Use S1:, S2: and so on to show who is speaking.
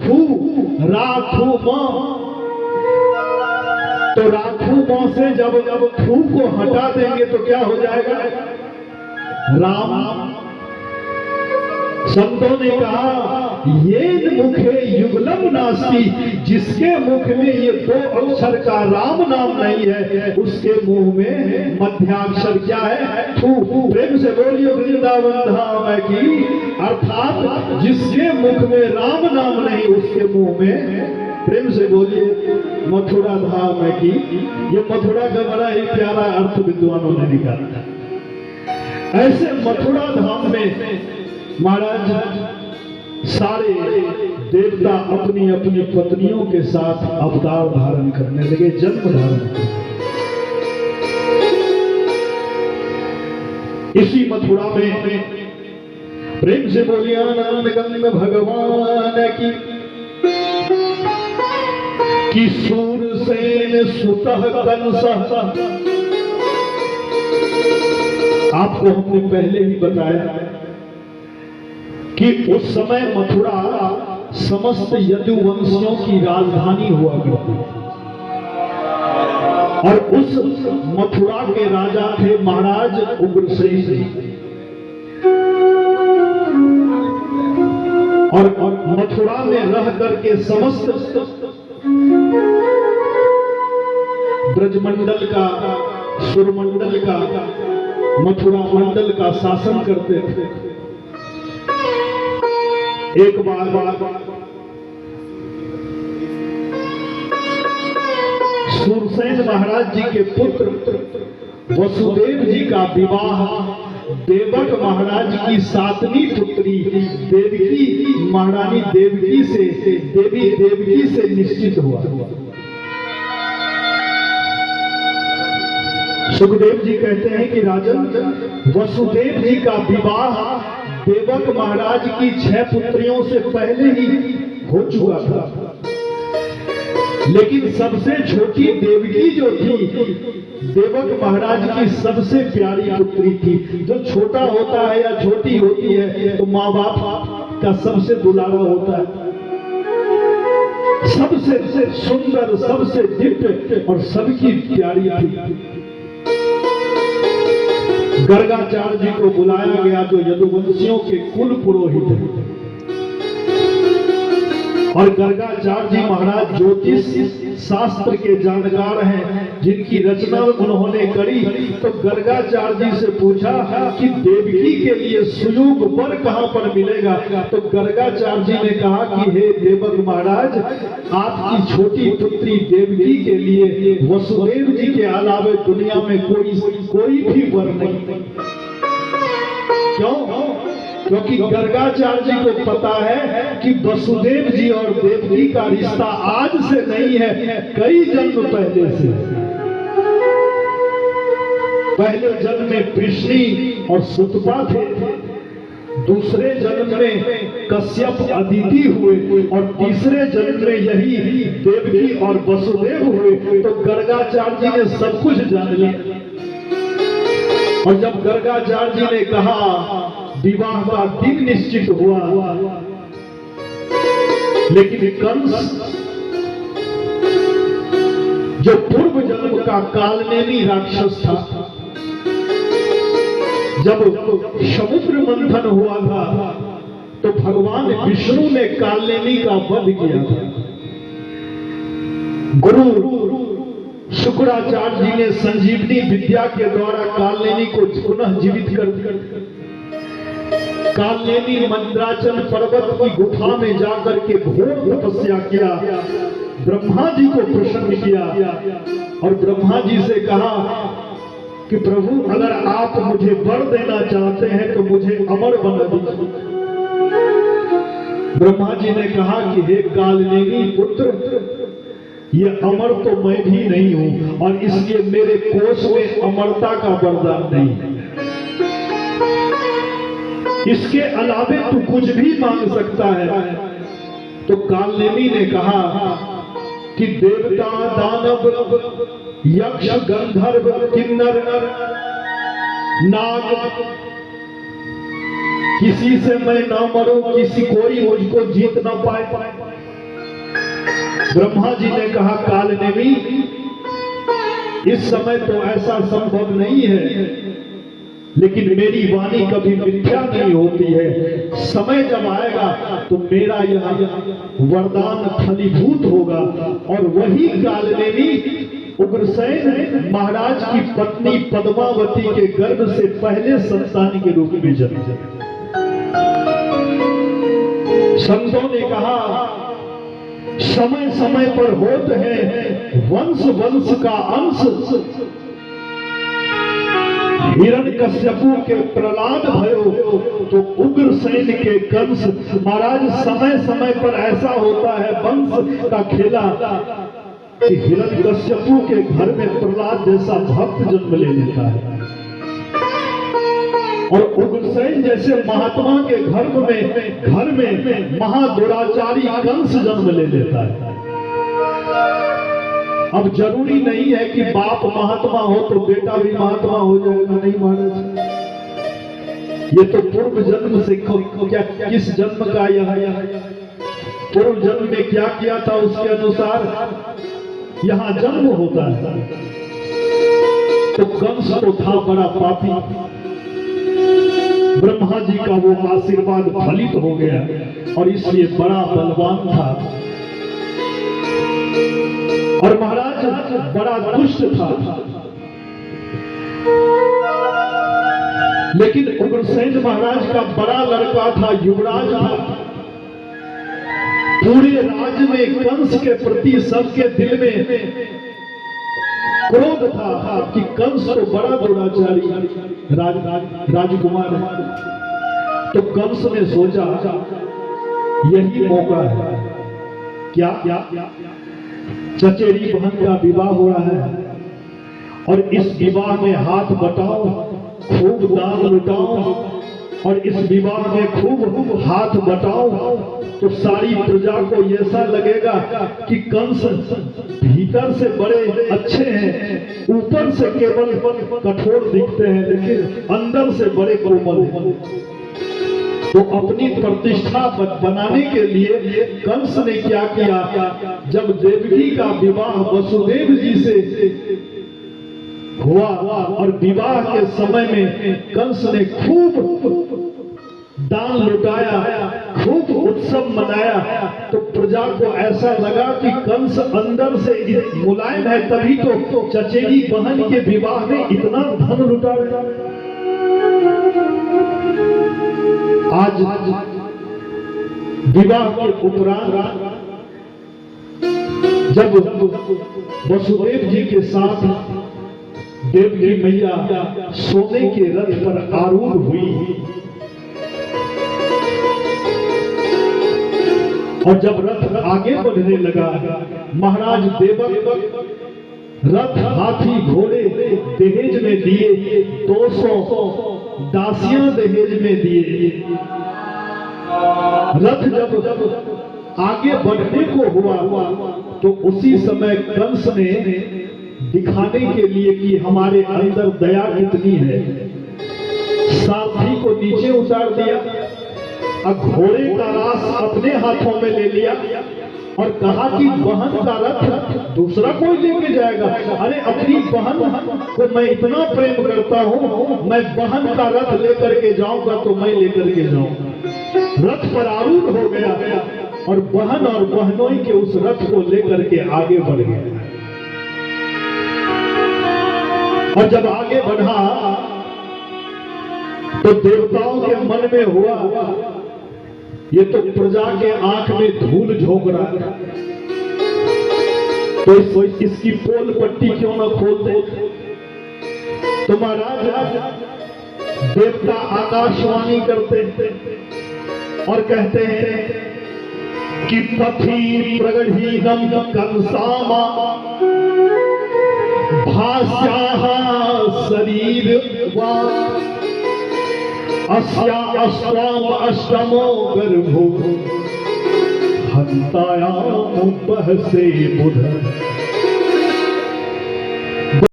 S1: थू राथू मां, तो राथू मां से जब थू को हटा देंगे तो क्या हो जाएगा? राम। संतों ने कहा ये मुखे युगलम नास्ति, जिसके मुख में ये दो अक्षर का राम नाम नहीं है उसके मुंह में मध्याक्षर क्या है? थू। प्रेम से बोलिए वृंदावन धाम की। अर्थात जिसके मुख में राम नाम नहीं उसके मुंह में, प्रेम से बोलिए मथुरा धाम की। ये मथुरा का बड़ा ही प्यारा अर्थ विद्वानों ने निकाला। ऐसे मथुरा धाम में महाराज सारे देवता अपनी अपनी पत्नियों के साथ अवतार धारण करने लगे, जन्म धारण करने। इसी मथुरा में प्रेम से बोलिए आनंद गंग भगवान की सूरसेन सुतः कंसः। आपको हमने पहले ही बताया कि उस समय मथुरा समस्त यदुवंशियों की राजधानी हुआ करती थी और उस मथुरा के राजा थे महाराज उग्रसेन। और मथुरा में रह करके समस्त ब्रजमंडल का, सुरमंडल का, मथुरा मंडल का शासन करते थे। एक बार सूरसेन महाराज जी के पुत्र वसुदेव जी का विवाह देवक महाराज की सातवीं पुत्री देवकी महारानी देवकी से, देवी देवकी से निश्चित हुआ। सुखदेव जी कहते हैं कि राजन वसुदेव जी का विवाह देवक महाराज की 6 पुत्रियों से पहले ही हो चुका था, लेकिन सबसे छोटी देवकी जो थी देवक महाराज की सबसे प्यारी पुत्री थी। जो छोटा होता है या छोटी होती है तो माँ बाप का सबसे दुलारा होता है, सबसे सुंदर, सबसे दिव्य और सबकी प्यारी थी। गर्गाचार्य जी को बुलाया गया जो यदुवंशियों के कुल पुरोहित हैं, और गर्गाचार्य जी महाराज ज्योतिष शास्त्र के जानकार हैं जिनकी रचना उन्होंने करी। तो गर्गाचार्य जी से पूछा कि देवकी के लिए सुयोग वर कहां पर मिलेगा? तो गर्गाचार्य जी ने कहा कि हे देवक महाराज, आपकी छोटी पुत्री देवकी के लिए वसुदेव जी के अलावे दुनिया में कोई भी वर नहीं। क्यों? क्योंकि गर्गाचार्य जी को पता है कि वसुदेव जी और देवकी का रिश्ता आज से नहीं है, कई जन्म पहले से। पहले जन्म में कृष्णी और सुतपा थे, दूसरे जन्म में कश्यप अदिति हुए और तीसरे जन्म में यही देवकी और वसुदेव हुए। तो गर्गाचार्य जी ने सब कुछ जान लिया। और जब गर्गाचार्य जी ने कहा, विवाह का दिन निश्चित हुआ, लेकिन कंस जो पूर्व जन्म का कालनेमी राक्षस था, जब समुद्र मंथन हुआ था तो भगवान विष्णु ने कालनेमी का वध किया था। गुरु शुक्राचार्य जी ने संजीवनी विद्या के द्वारा कालनेमी को पुनः जीवित कर दिया। कालनेमी मंद्राचल पर्वत की गुफा में जाकर के घोर तपस्या किया, ब्रह्मा जी को प्रसन्न किया और ब्रह्मा जी से कहा कि प्रभु अगर आप मुझे वर देना चाहते हैं तो मुझे अमर बना दीजिए। ब्रह्मा जी ने कहा कि हे कालनेमी पुत्र, ये अमर तो मैं भी नहीं हूं और इसलिए मेरे कोष में अमरता का वरदान नहीं है। इसके अलावे तू कुछ भी मांग सकता है। तो कालनेमी ने कहा कि देवता, दानव, यक्ष, गंधर्व, किन्नर, नाग, किसी से मैं ना मरूं, कोई मुझको जीत ना पाए। ब्रह्मा जी ने कहा, कालनेमी, इस समय तो ऐसा संभव नहीं है, लेकिन मेरी वाणी कभी मिथ्या नहीं होती है। समय जब आएगा तो मेरा यह वरदान फलीभूत होगा। और वही कालनेमी उग्रसेन महाराज की पत्नी पद्मावती के गर्भ से पहले संतान के रूप में जन्म। संतों ने कहा, समय समय पर होते हैं वंश वंश का अंश। हिरण्यकश्यपु के प्रहलाद भयो तो उग्रसेन के कंस। महाराज, समय समय पर ऐसा होता है वंश का खेला कि हिरण्यकश्यपु के घर में प्रहलाद जैसा भक्त जन्म ले लेता है, और उग्रसेन जैसे महात्मा के घर में महादुराचारी कंस जन्म ले लेता है। अब जरूरी नहीं है कि बाप महात्मा हो तो बेटा भी महात्मा हो जाएगा, नहीं महाराज। ये तो पूर्व जन्म से क्या, किस जन्म का यह पूर्व जन्म में क्या किया था उसके अनुसार यहाँ जन्म होता है। तो कंस तो था बड़ा पापी, ब्रह्मा जी का वो आशीर्वाद फलित हो गया और इसलिए बड़ा बलवान था। और महाराज बड़ा दुष्ट था, लेकिन उग्रसेन महाराज का बड़ा लड़का था, युवराज था। पूरे राज्य में कंस के प्रति सबके दिल में क्रोध था कि कंस तो बड़ा दुराचारी राजकुमार है। तो कंस ने सोचा यही मौका है, क्या चचेरी बहन का विवाह हो रहा है और इस विवाह में हाथ बटाओ, खूब दान लुटाओ, और इस विवाह में खूब हाथ बटाओ तो सारी प्रजा को ऐसा लगेगा कि कंस भीतर से बड़े अच्छे हैं, ऊपर से केवल कठोर दिखते हैं, लेकिन अंदर से बड़े कोमल हैं। तो अपनी प्रतिष्ठा बनाने के लिए कंस ने क्या किया, जब देवकी का विवाह वसुदेव जी से हुआ और विवाह के समय में कंस ने खूब दान लुटाया, खूब उत्सव मनाया, तो प्रजा को ऐसा लगा कि कंस अंदर से मुलायम है, तभी तो चचेरी बहन के विवाह में इतना धन लुटा रहा। आज विवाह के उपरांत जब वसुदेव जी के साथ देवकी मैया सोने के रथ पर आरूढ़ हुई और जब रथ आगे बढ़ने लगा, महाराज देवक रथ हाथी घोड़े दहेज में दिए, 200 दासियां दहेज में दिए। रथ जब आगे बढ़ने को हुआ तो उसी समय कंस ने दिखाने के लिए कि हमारे अंदर दया कितनी है, सारथी को नीचे उतार दिया और घोड़े का रास अपने हाथों में ले लिया और कहा कि बहन का रथ दूसरा कोई लेके जाएगा। अरे अपनी बहन को मैं इतना प्रेम करता हूँ, मैं बहन का रथ लेकर के जाऊंगा तो मैं लेकर के जाऊंगा। रथ पर आरूढ़ हो गया और बहन और बहनोई के उस रथ को लेकर के आगे बढ़ गया। और जब आगे बढ़ा तो देवताओं के मन में हुआ ये तो प्रजा के आंख में धूल झोंक रहा है, तो इसकी पोल पट्टी क्यों न खोल दे। तो महाराज देवता आकाशवाणी करते और कहते हैं कि पथि प्रगढ़ीनम कंसामा भास्याः शरीर वा अस्या अष्टाम अष्टमो गर्भो हंतायाम बहसे बुध।